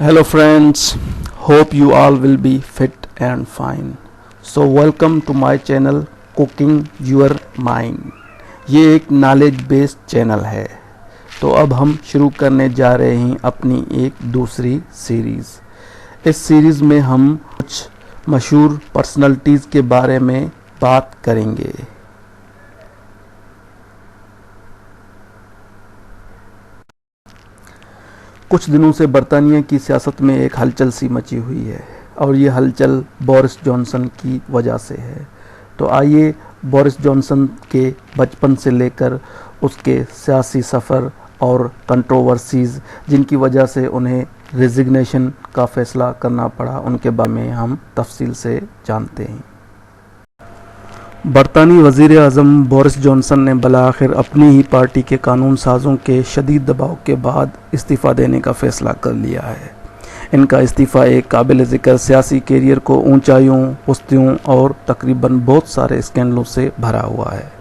Hello friends, hope you all will be fit and fine. So welcome to my channel Cooking Your Mind. ये एक knowledge based channel है। तो अब हम शुरू करने जा रहे हैं अपनी एक दूसरी सीरीज़। इस सीरीज़ में हम कुछ मशहूर पर्सनालिटीज़ के बारे में बात करेंगे। कुछ दिनों से बरतानिया की सियासत में एक हलचल सी मची हुई है और ये हलचल बोरिस जॉनसन की वजह से है। तो आइए बोरिस जॉनसन के बचपन से लेकर उसके सियासी सफ़र और कंट्रोवर्सीज़ जिनकी वजह से उन्हें रेजिग्नेशन का फ़ैसला करना पड़ा, उनके बारे में हम तफसील से जानते हैं। बरतानी वज़ीर आज़म बोरिस जॉनसन ने बलाखिर अपनी ही पार्टी के कानून साज़ों के शदीद दबाव के बाद इस्तीफ़ा देने का फ़ैसला कर लिया है। इनका इस्तीफ़ा एक काबिल ज़िक्र सियासी कैरियर को ऊंचाइयों, पुश्तियों और तकरीबन बहुत सारे स्कैंडलों से भरा हुआ है।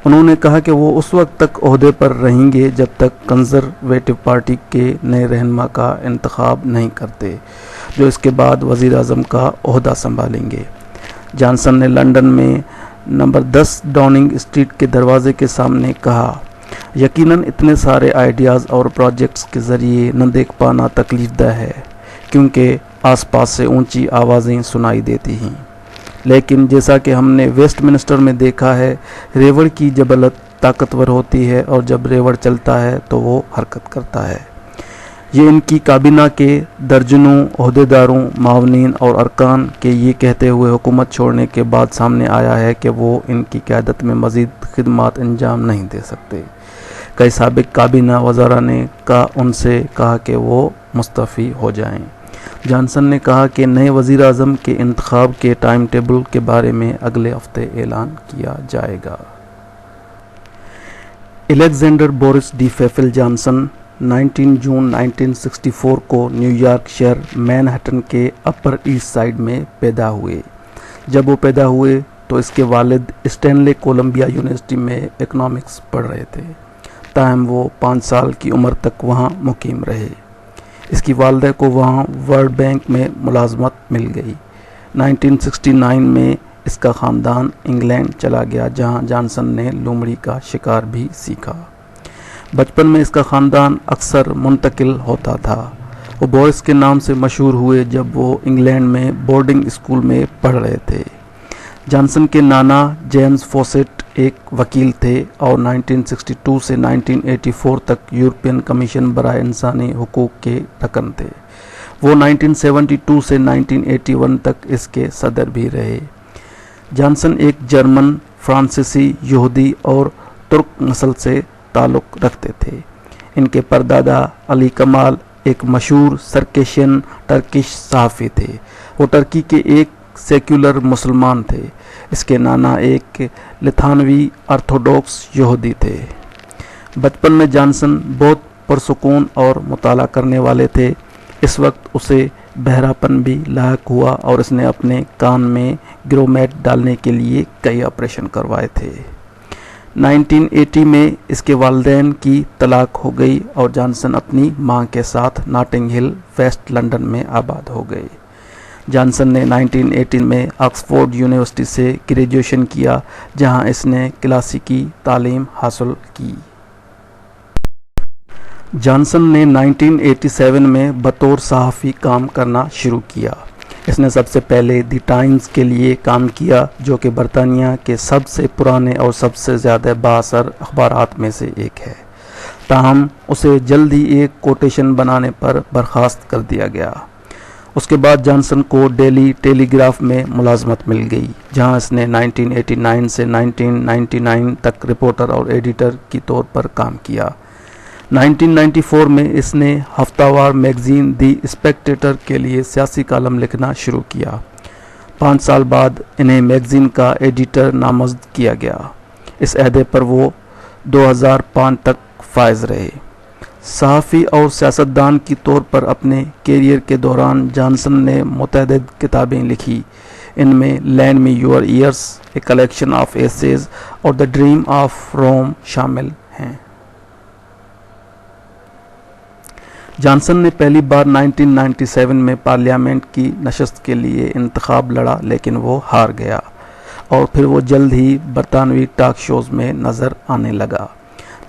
उन्होंने कहा कि वो उस वक्त तक ओहदे पर रहेंगे जब तक कंज़र्वेटिव पार्टी के नए रहनुमा का इंतखाब नहीं करते, जो इसके बाद वज़ीर आज़म का ओहदा संभालेंगे। जॉनसन ने लंदन में नंबर 10 डाउनिंग स्ट्रीट के दरवाजे के सामने कहा, यकीनन इतने सारे आइडियाज़ और प्रोजेक्ट्स के ज़रिए न देख पाना तकलीफ़दह है क्योंकि आसपास से ऊंची आवाज़ें सुनाई देती हैं, लेकिन जैसा कि हमने वेस्टमिनिस्टर में देखा है, रेवड़ की जबलत ताकतवर होती है और जब रेवड़ चलता है तो वो हरकत करता है। ये इनकी काबीना के दर्जनों ओहदेदारों, मावनीन और अरकान के ये कहते हुए हुकूमत छोड़ने के बाद सामने आया है कि वो इनकी क़यादत में मज़ीद खिदमात अंजाम नहीं दे सकते। कई साबिक काबीना वज़ारा ने उनसे कहा कि वो मुस्तफ़ी हो जाएं। जॉनसन ने कहा कि नए वज़ीर आज़म के इंतखाब के टाइम टेबल के बारे में अगले हफ्ते ऐलान किया जाएगा। अलेक्जेंडर बोरिस डी फेफिल जॉनसन 19 जून 1964 को न्यूयॉर्क शहर मैनहट्टन के अपर ईस्ट साइड में पैदा हुए। जब वो पैदा हुए तो इसके वालिद स्टैनले कोलंबिया यूनिवर्सिटी में इकोनॉमिक्स पढ़ रहे थे, ताहम वो 5 साल की उम्र तक वहाँ मुकीम रहे। इसकी वालदा को वहाँ वर्ल्ड बैंक में मुलाजमत मिल गई। 1969 में इसका ख़ानदान इंग्लैंड चला गया, जहाँ जॉनसन ने लोमड़ी का शिकार भी सीखा। बचपन में इसका ख़ानदान अक्सर मुंतकिल होता था। वो बोरिस के नाम से मशहूर हुए जब वो इंग्लैंड में बोर्डिंग स्कूल में पढ़ रहे थे। जॉनसन के नाना जेम्स फॉसेट एक वकील थे और 1962 से 1984 तक यूरोपियन कमीशन बराए इंसानी हुकूक के रकन थे। वो 1972 से 1981 तक इसके सदर भी रहे। जॉनसन एक जर्मन, फ्रांसीसी, यहूदी और तुर्क नस्ल से ताल्लुक़ रखते थे। इनके परदादा अली कमाल एक मशहूर सर्केशियन टर्किश सहाफ़ी थे। वो टर्की के एक सेक्युलर मुसलमान थे। इसके नाना एक लिथानवी ऑर्थोडॉक्स यहूदी थे। बचपन में जॉनसन बहुत पुरसुकून और मुताला करने वाले थे। इस वक्त उसे बहरापन भी लायक हुआ और इसने अपने कान में ग्रोमेट डालने के लिए कई ऑपरेशन करवाए थे। 1980 में इसके वालिदैन की तलाक हो गई और जॉनसन अपनी मां के साथ नॉटिंग हिल, वेस्ट लंदन में आबाद हो गए। जॉनसन ने 1918 में ऑक्सफोर्ड यूनिवर्सिटी से ग्रेजुएशन किया, जहां इसने क्लासिकी तालीम हासिल की। जॉनसन ने 1987 में बतौर सहाफ़ी काम करना शुरू किया। इसने सबसे पहले द टाइम्स के लिए काम किया, जो कि बरतानिया के सबसे पुराने और सबसे ज़्यादा बाअसर अखबारात में से एक है। ताहम उसे जल्द ही एक कोटेशन बनाने पर बर्खास्त कर दिया गया। उसके बाद जॉनसन को डेली टेलीग्राफ में मुलाजमत मिल गई, जहां इसने 1989 से 1999 तक रिपोर्टर और एडिटर के तौर पर काम किया। 1994 में इसने हफ्तावार मैगज़ीन दी स्पेक्टेटर के लिए सियासी कालम लिखना शुरू किया। 5 साल बाद इन्हें मैगज़ीन का एडिटर नामज़द किया गया। इस अहदे पर वो 2005 तक फायज रहे। सहाफ़ी और सियासतदान के तौर पर अपने कैरियर के दौरान जॉनसन ने मुतअद्दिद किताबें लिखी। इनमें lend me your ears, a collection of essays और द ड्रीम ऑफ रोम शामिल हैं। جانسن نے پہلی بار 1997 میں پارلیامنٹ کی نشست کے لیے انتخاب لڑا لیکن وہ ہار گیا اور پھر وہ جلد ہی برطانوی ٹاک شوز میں نظر آنے لگا۔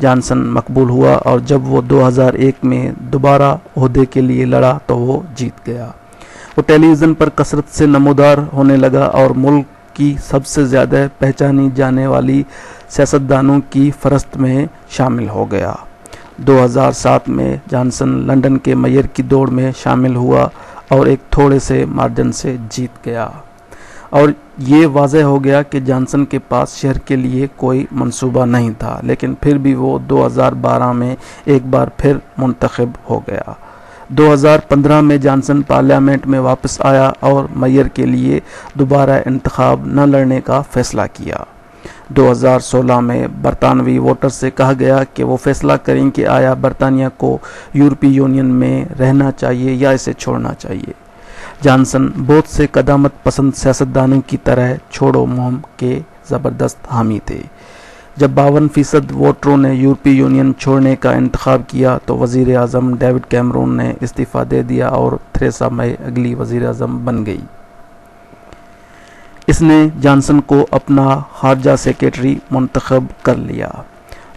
جانسن مقبول ہوا اور جب وہ 2001 میں دوبارہ عہدے کے لیے لڑا تو وہ جیت گیا۔ وہ ٹیلی ویژن پر کثرت سے نمودار ہونے لگا اور ملک کی سب سے زیادہ پہچانی جانے والی سیاستدانوں کی فہرست میں شامل ہو گیا۔ 2007 میں جانسن لندن کے میئر کی دوڑ میں شامل ہوا اور ایک تھوڑے سے مارجن سے جیت گیا، اور یہ واضح ہو گیا کہ جانسن کے پاس شہر کے لیے کوئی منصوبہ نہیں تھا، لیکن پھر بھی وہ 2012 میں ایک بار پھر منتخب ہو گیا۔ 2015 میں جانسن پارلیامنٹ میں واپس آیا اور میئر کے لیے دوبارہ انتخاب نہ لڑنے کا فیصلہ کیا۔ 2016 میں برطانوی ووٹر سے کہا گیا کہ وہ فیصلہ کریں کہ آیا برطانیہ کو یورپی یونین میں رہنا چاہیے یا اسے چھوڑنا چاہیے۔ جانسن بہت سے قدامت پسند سیاستدانوں کی طرح چھوڑو مہم کے زبردست حامی تھے۔ جب 52% ووٹروں نے یورپی یونین چھوڑنے کا انتخاب کیا تو وزیر اعظم ڈیوڈ کیمرون نے استعفیٰ دے دیا اور تھریسا مے اگلی وزیر اعظم بن گئی۔ اس نے جانسن کو اپنا خارجہ سیکریٹری منتخب کر لیا۔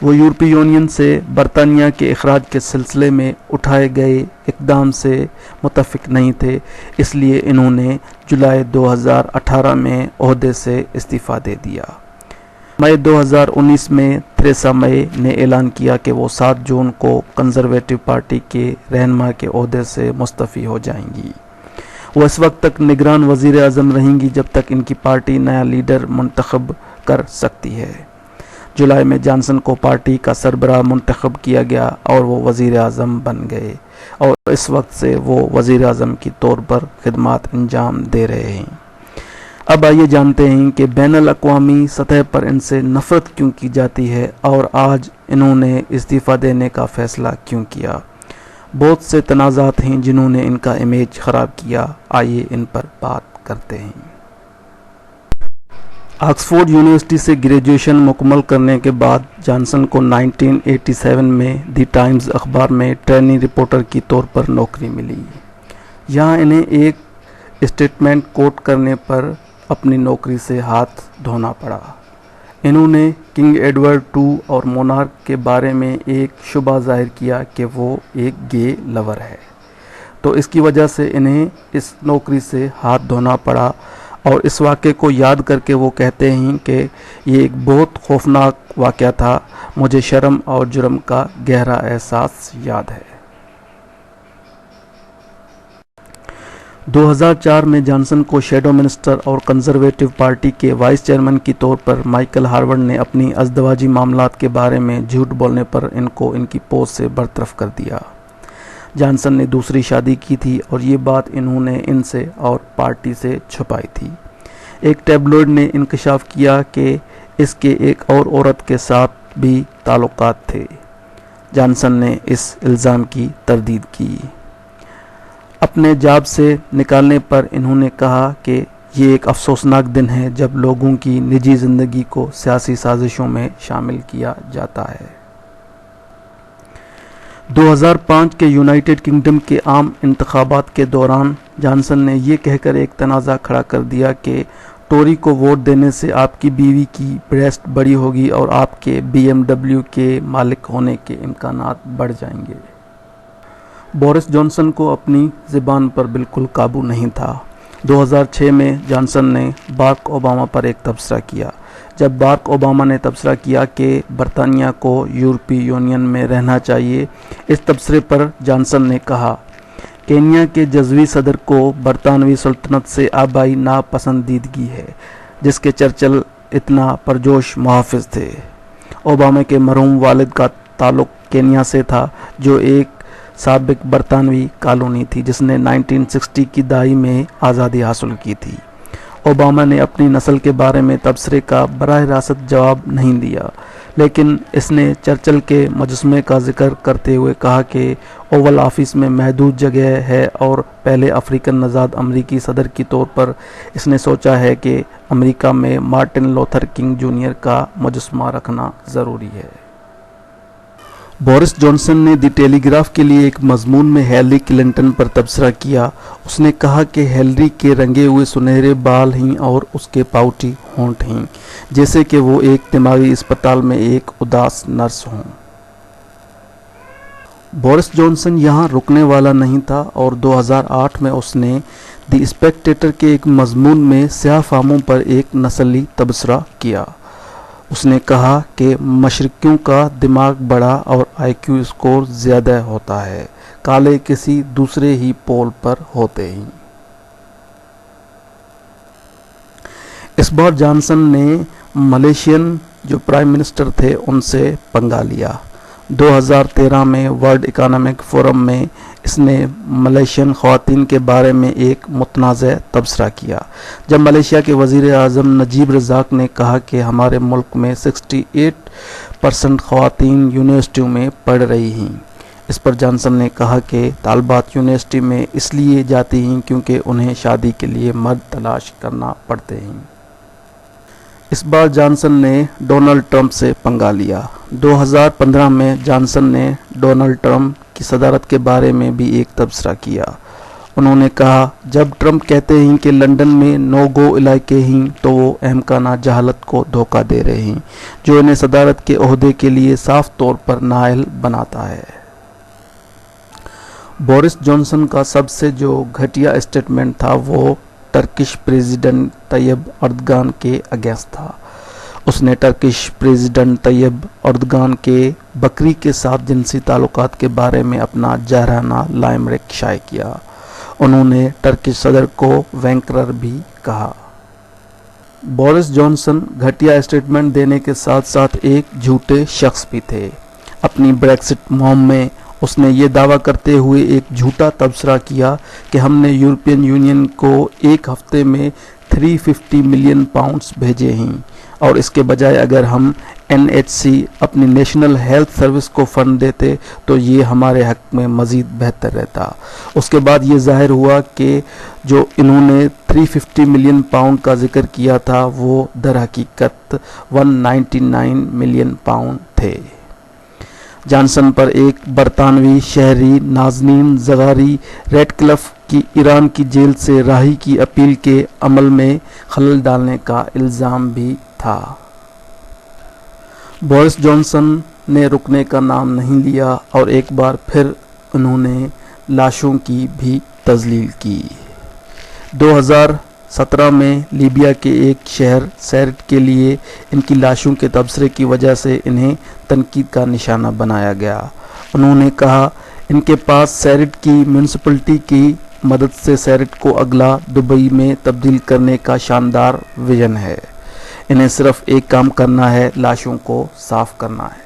وہ یورپی یونین سے برطانیہ کے اخراج کے سلسلے میں اٹھائے گئے اقدام سے متفق نہیں تھے، اس لیے انہوں نے جولائی 2018 میں عہدے سے استعفیٰ دے دیا۔ مئی 2019 میں تھریسا مے نے اعلان کیا کہ وہ 7 جون کو کنزرویٹو پارٹی کے رہنما کے عہدے سے مستعفی ہو جائیں گی۔ وہ اس وقت تک نگران وزیر اعظم رہیں گی جب تک ان کی پارٹی نیا لیڈر منتخب کر سکتی ہے۔ جولائی میں جانسن کو پارٹی کا سربراہ منتخب کیا گیا اور وہ وزیر اعظم بن گئے، اور اس وقت سے وہ وزیر اعظم کے طور پر خدمات انجام دے رہے ہیں۔ اب آئیے جانتے ہیں کہ بین الاقوامی سطح پر ان سے نفرت کیوں کی جاتی ہے اور آج انہوں نے استعفیٰ دینے کا فیصلہ کیوں کیا۔ بہت سے تنازعات ہیں جنہوں نے ان کا امیج خراب کیا، آئیے ان پر بات کرتے ہیں۔ آکسفورڈ یونیورسٹی سے گریجویشن مکمل کرنے کے بعد جانسن کو 1987 میں دی ٹائمز اخبار میں ٹریننگ رپورٹر کی طور پر نوکری ملی۔ یہاں انہیں ایک اسٹیٹمنٹ کوٹ کرنے پر اپنی نوکری سے ہاتھ دھونا پڑا۔ انہوں نے کنگ ایڈورڈ II اور مونارک کے بارے میں ایک شبہ ظاہر کیا کہ وہ ایک گے لور ہے، تو اس کی وجہ سے انہیں اس نوکری سے ہاتھ دھونا پڑا، اور اس واقعے کو یاد کر کے وہ کہتے ہیں کہ یہ ایک بہت خوفناک واقعہ تھا، مجھے شرم اور جرم کا گہرا احساس یاد ہے۔ 2004 میں جانسن کو شیڈو منسٹر اور کنزرویٹو پارٹی کے وائس چیئرمین کی طور پر مائیکل ہارورڈ نے اپنی ازدواجی معاملات کے بارے میں جھوٹ بولنے پر ان کو ان کی پوسٹ سے برطرف کر دیا۔ جانسن نے دوسری شادی کی تھی اور یہ بات انہوں نے ان سے اور پارٹی سے چھپائی تھی۔ ایک ٹیبلوئڈ نے انکشاف کیا کہ اس کے ایک اور عورت کے ساتھ بھی تعلقات تھے۔ جانسن نے اس الزام کی تردید کی۔ اپنے جاب سے نکالنے پر انہوں نے کہا کہ یہ ایک افسوسناک دن ہے جب لوگوں کی نجی زندگی کو سیاسی سازشوں میں شامل کیا جاتا ہے۔ 2005 کے یونائیٹڈ کنگڈم کے عام انتخابات کے دوران جانسن نے یہ کہہ کر ایک تنازع کھڑا کر دیا کہ ٹوری کو ووٹ دینے سے آپ کی بیوی کی بریسٹ بڑی ہوگی اور آپ کے BMW کے مالک ہونے کے امکانات بڑھ جائیں گے۔ بورس جانسن کو اپنی زبان پر بالکل قابو نہیں تھا۔ 2006 میں جانسن نے باراک اوباما پر ایک تبصرہ کیا۔ جب باراک اوباما نے تبصرہ کیا کہ برطانیہ کو یورپی یونین میں رہنا چاہیے، اس تبصرے پر جانسن نے کہا، کینیا کے جزوی صدر کو برطانوی سلطنت سے آبائی ناپسندیدگی ہے، جس کے چرچل اتنا پرجوش محافظ تھے۔ اوباما کے مرحوم والد کا تعلق کینیا سے تھا، جو ایک سابق برطانوی کالونی تھی جس نے 1960 کی دہائی میں آزادی حاصل کی تھی۔ اوباما نے اپنی نسل کے بارے میں تبصرے کا براہ راست جواب نہیں دیا، لیکن اس نے چرچل کے مجسمے کا ذکر کرتے ہوئے کہا کہ اوول آفس میں محدود جگہ ہے اور پہلے افریقن نژاد امریکی صدر کی طور پر اس نے سوچا ہے کہ امریکہ میں مارٹن لوتھر کنگ جونیئر کا مجسمہ رکھنا ضروری ہے۔ बोरिस जॉनसन ने दी टेलीग्राफ के लिए एक मजमून में हिलरी क्लिंटन पर तबसरा किया। उसने कहा कि हिलरी के रंगे हुए सुनहरे बाल हैं और उसके पाउटी होंठ हैं, जैसे कि वो एक दिमागी अस्पताल में एक उदास नर्स हों। बोरिस जॉनसन यहाँ रुकने वाला नहीं था और 2008 में उसने द स्पेक्टेटर के एक मजमून में स्याह फामों पर एक नस्ली तबसरा किया। उसने कहा कि मशरकियों का दिमाग बड़ा और आईक्यू स्कोर ज़्यादा होता है, काले किसी दूसरे ही पोल पर होते हैं। इस बार जॉनसन ने मलेशियन जो प्राइम मिनिस्टर थे उनसे पंगा लिया। 2013 में वर्ल्ड इकोनॉमिक फोरम में इसने मलेशियन ख़वातीन के बारे में एक मुतनाज़ तबसरा किया, जब मलेशिया के वज़ीर आज़म नजीब रज़ाक ने कहा कि हमारे मुल्क में 68% ख़वातीन यूनिवर्सिटियों में पढ़ रही हैं। इस पर जॉनसन ने कहा कि तालबात यूनिवर्सिटी में इसलिए जाती हैं क्योंकि उन्हें शादी के लिए मर्द तलाश करना पड़ते हैं। इस बार जॉनसन ने डोनाल्ड ट्रंप से पंगा लिया। 2015 में जॉनसन ने डोनाल्ड ट्रंप की सदारत के बारे में भी एक तबसरा किया। उन्होंने कहा, जब ट्रंप कहते हैं कि लंदन में नो गो इलाके हैं तो वो अहमकाना जहालत को धोखा दे रहे हैं, जो इन्हें सदारत के ओहदे के लिए साफ तौर पर नाअहल बनाता है। बोरिस जॉनसन का सबसे जो घटिया स्टेटमेंट था वो टर्किश प्रेसिडेंट तैयब अर्दगान के अगेंस्ट था। उसने टर्किश प्रेसिडेंट तैयब अर्दगान के बकरी के साथ जिनसी ताल्लुकात के बारे में अपना जहराना लाइमरिक शाये किया। उन्होंने टर्किश सदर को वैंकरर भी कहा। बोरिस जॉनसन घटिया स्टेटमेंट देने के साथ साथ एक झूठे शख्स भी थे। अपनी ब्रेक्सिट मुहिम में उसने ये दावा करते हुए एक झूठा तबसरा किया कि हमने यूरोपियन यूनियन को एक हफ्ते में 350 मिलियन पाउंड्स भेजे हैं और इसके बजाय अगर हम NHC अपनी नेशनल हेल्थ सर्विस को फ़ंड देते तो ये हमारे हक में मज़ीद बेहतर रहता। उसके बाद ये ज़ाहिर हुआ कि जो इन्होंने 350 मिलियन पाउंड का जिक्र किया था वो दर हकीकत 199 मिलियन पाउंड थे। जॉनसन पर एक बरतानवी शहरी नाज़नीन ज़गारी रेडक्लिफ की ईरान की जेल से राही की अपील के अमल में खलल डालने का इल्ज़ाम भी था। बोरिस जॉनसन ने रुकने का नाम नहीं लिया और एक बार फिर उन्होंने लाशों की भी तज़लील की। 2017 में लीबिया के एक शहर सैरिट के लिए इनकी लाशों के तबसरे की वजह से इन्हें तनकीद का निशाना बनाया गया। उन्होंने कहा, इनके पास सैरिट की म्यूनिसिपलिटी की मदद से सैरिट को अगला दुबई में तब्दील करने का शानदार विजन है। इन्हें सिर्फ एक काम करना है, लाशों को साफ करना है।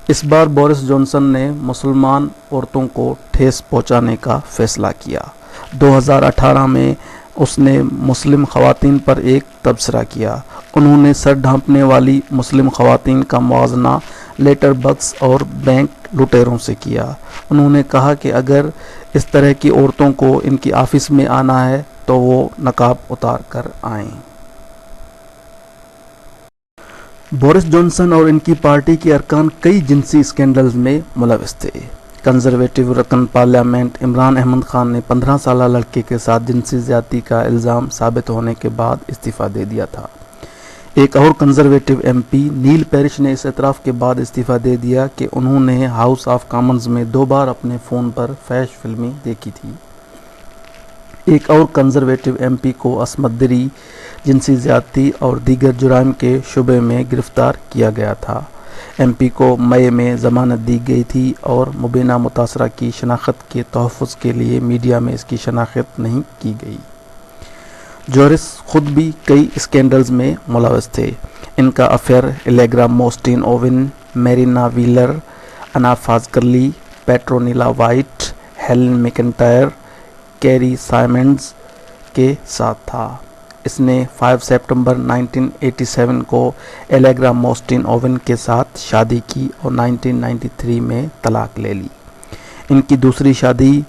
इस बार बोरिस जॉनसन ने मुसलमान औरतों को ठेस पहुंचाने का फैसला किया। 2018 में उसने मुस्लिम ख़वातीन पर एक तबसरा किया। उन्होंने सर ढांपने वाली मुस्लिम ख़वातीन का मुआवजना लेटर बक्स और बैंक लुटेरों से किया। उन्होंने कहा कि अगर इस तरह की औरतों को इनकी ऑफिस में आना है तो वो नकाब उतार कर आएं। बोरिस जॉनसन और इनकी पार्टी के अरकान कई जिनसी स्कैंडल्स में मुलविस थे। कंजर्वेटिव रकन पार्लियामेंट इमरान अहमद खान ने 15 साल लड़के के साथ जिनसी ज़्यादती का इल्ज़ाम साबित होने के बाद इस्तीफ़ा दे दिया था। एक और कंजर्वेटिव MP नील पेरिश ने इस एतराफ़ के बाद इस्तीफ़ा दे दिया कि उन्होंने हाउस ऑफ कॉमन्स में 2 बार अपने फ़ोन पर फैश फिल्में देखी थी। एक और कंजर्वेटिव MP को असमत दरी, जिनसी ज़्यादती और दीगर जुराइम के शुबे में गिरफ़्तार किया गया था। MP को मई में ज़मानत दी गई थी और मुबीना मुतासरा की शनाख्त के तहफ़्फ़ुज़ के लिए मीडिया में इसकी शनाख्त नहीं की गई। जोरिस खुद भी कई स्कैंडल्स में मुलविस थे। इनका affair Allegra Mostyn Owen, Marina Wheeler, Anna Fazackerley, Petronella Wyatt, Helen Macintyre, Carrie Symonds के साथ था। इसने 5 सितंबर 1987 को एलेग्रा मोस्टिन ओवन के साथ शादी की और 1993 में तलाक ले ली। इनकी दूसरी शादी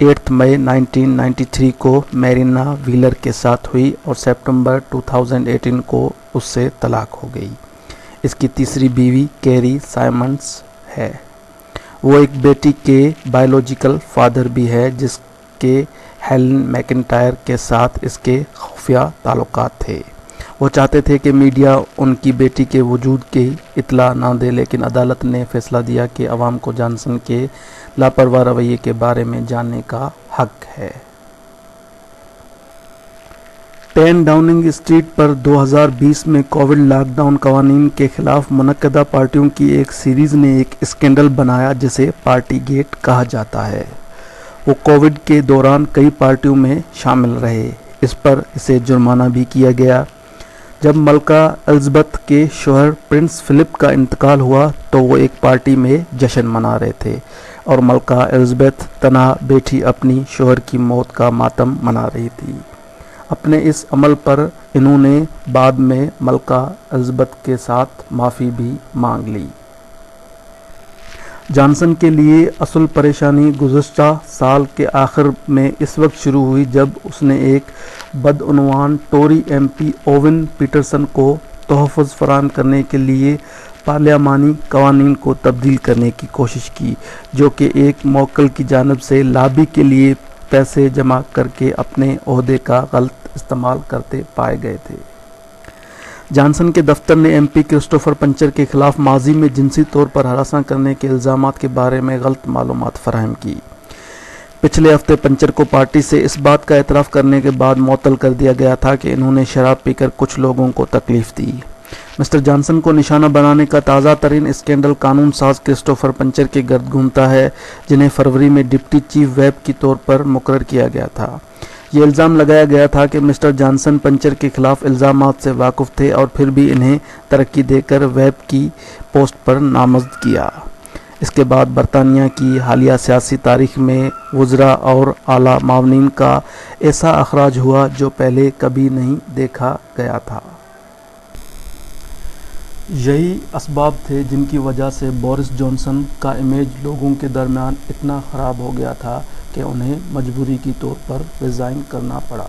8 मई 1993 को मेरिना व्हीलर के साथ हुई और सितंबर 2018 को उससे तलाक हो गई। اس کی تیسری بیوی کیری سائمنڈس ہے۔ وہ ایک بیٹی کے بائیولوجیکل فادر بھی ہے جس کے ہیلن میکنٹائر کے ساتھ اس کے خفیہ تعلقات تھے۔ وہ چاہتے تھے کہ میڈیا ان کی بیٹی کے وجود کی اطلاع نہ دے، لیکن عدالت نے فیصلہ دیا کہ عوام کو جانسن کے لاپرواہ رویے کے بارے میں جاننے کا حق ہے۔ 10 ڈاؤننگ اسٹریٹ پر 2020 میں کووڈ لاک ڈاؤن قوانین کے خلاف منعقدہ پارٹیوں کی ایک سیریز نے ایک اسکینڈل بنایا جسے پارٹی گیٹ کہا جاتا ہے۔ وہ کووڈ کے دوران کئی پارٹیوں میں شامل رہے۔ اس پر اسے جرمانہ بھی کیا گیا۔ جب ملکہ الزبتھ کے شوہر پرنس فلپ کا انتقال ہوا تو وہ ایک پارٹی میں جشن منا رہے تھے اور ملکہ الزبتھ تنہا بیٹھی اپنی شوہر کی موت کا ماتم منا رہی تھی۔ اپنے اس عمل پر انہوں نے بعد میں ملکہ الزبتھ کے ساتھ معافی بھی مانگ لی۔ جانسن کے لیے اصل پریشانی گزشتہ سال کے آخر میں اس وقت شروع ہوئی جب اس نے ایک بدعنوان ٹوری ایم پی اوون پیٹرسن کو تحفظ فراہم کرنے کے لیے پارلیمانی قوانین کو تبدیل کرنے کی کوشش کی، جو کہ ایک موکل کی جانب سے لابی کے لیے پیسے جمع کر کے اپنے عہدے کا غلط استعمال کرتے پائے گئے تھے۔ جانسن کے دفتر نے ایم پی کرسٹوفر پنچر کے خلاف ماضی میں جنسی طور پر ہراساں کرنے کے الزامات کے بارے میں غلط معلومات فراہم کی۔ پچھلے ہفتے پنچر کو پارٹی سے اس بات کا اعتراف کرنے کے بعد معطل کر دیا گیا تھا کہ انہوں نے شراب پی کر کچھ لوگوں کو تکلیف دی۔ مسٹر جانسن کو نشانہ بنانے کا تازہ ترین اسکینڈل قانون ساز کرسٹوفر پنچر کے گرد گھومتا ہے، جنہیں فروری میں ڈپٹی چیف ویپ کے طور پر مقرر کیا گیا تھا۔ یہ الزام لگایا گیا تھا کہ مسٹر جانسن پنچر کے خلاف الزامات سے واقف تھے اور پھر بھی انہیں ترقی دے کر ویپ کی پوسٹ پر نامزد کیا۔ اس کے بعد برطانیہ کی حالیہ سیاسی تاریخ میں وزراء اور اعلیٰ معاونین کا ایسا اخراج ہوا جو پہلے کبھی نہیں دیکھا گیا تھا۔ یہی اسباب تھے جن کی وجہ سے بورس جانسن کا امیج لوگوں کے درمیان اتنا خراب ہو گیا تھا کہ انہیں مجبوری کے طور پر ریزائن کرنا پڑا۔